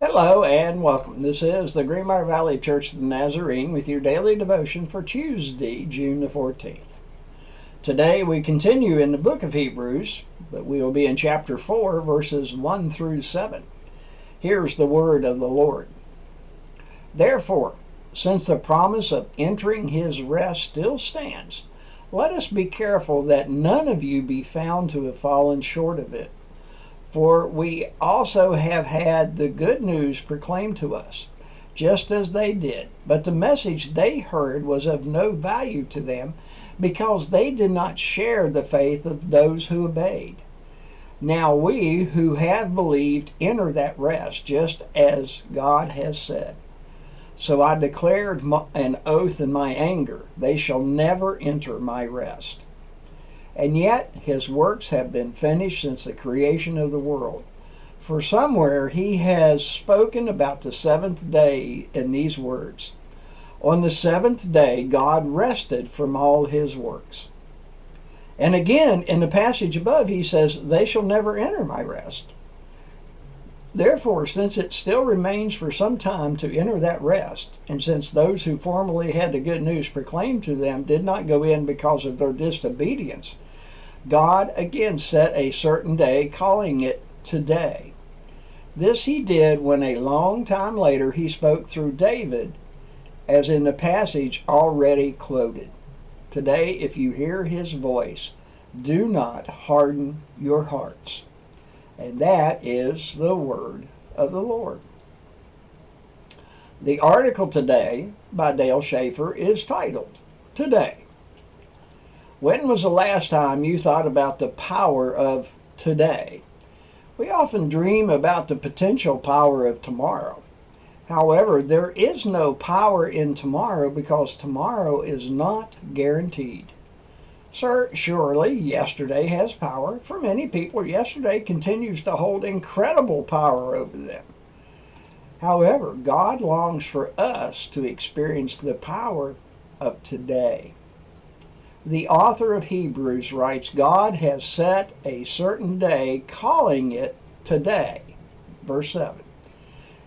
Hello and welcome. This is the Greenbrier Valley Church of the Nazarene with your daily devotion for Tuesday, June the 14th. Today we continue in the book of Hebrews, but we will be in chapter 4, verses 1 through 7. Here's the word of the Lord. Therefore, since the promise of entering his rest still stands, let us be careful that none of you be found to have fallen short of it. For we also have had the good news proclaimed to us, just as they did. But the message they heard was of no value to them, because they did not share the faith of those who obeyed. Now we who have believed enter that rest, just as God has said. So I declared an oath in my anger, they shall never enter my rest. And yet his works have been finished since the creation of the world. For somewhere he has spoken about the seventh day in these words. On the seventh day God rested from all his works. And again in the passage above he says, they shall never enter my rest. Therefore, since it still remains for some time to enter that rest, and since those who formerly had the good news proclaimed to them did not go in because of their disobedience, God again set a certain day, calling it today. This he did when a long time later he spoke through David, as in the passage already quoted. Today, if you hear his voice, do not harden your hearts. And that is the word of the Lord. The article today by Dale Schaefer is titled, Today. When was the last time you thought about the power of today? We often dream about the potential power of tomorrow. However, there is no power in tomorrow because tomorrow is not guaranteed. Surely, yesterday has power. For many people, yesterday continues to hold incredible power over them. However, God longs for us to experience the power of today. The author of Hebrews writes, God has set a certain day, calling it today. Verse 7.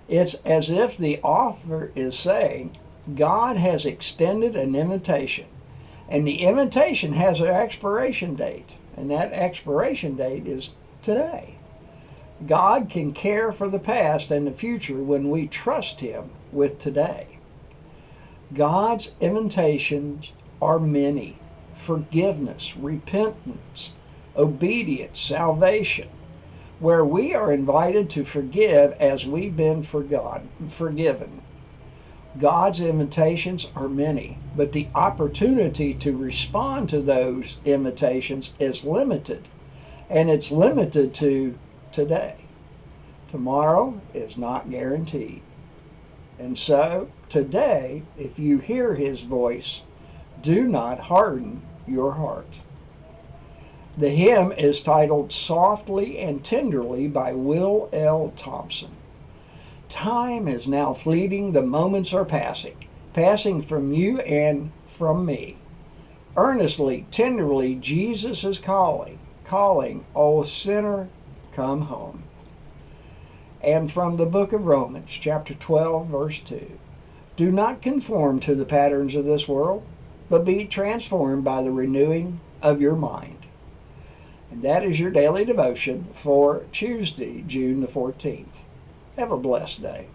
It's as if the author is saying, God has extended an invitation, and the invitation has an expiration date, and that expiration date is today. God can care for the past and the future when we trust him with today. God's invitations are many. Forgiveness, repentance, obedience, salvation, where we are invited to forgive as we've been forgiven. God's invitations are many, but the opportunity to respond to those invitations is limited, and it's limited to today. Tomorrow is not guaranteed. And so, today, if you hear his voice, do not harden your heart. The hymn is titled Softly and Tenderly by Will L. Thompson. Time is now fleeting, the moments are passing from you and from me. Earnestly, tenderly, Jesus is calling, O sinner, come home. And from the book of Romans, chapter 12, verse 2, do not conform to the patterns of this world, but be transformed by the renewing of your mind. And that is your daily devotion for Tuesday, June the 14th. Have a blessed day.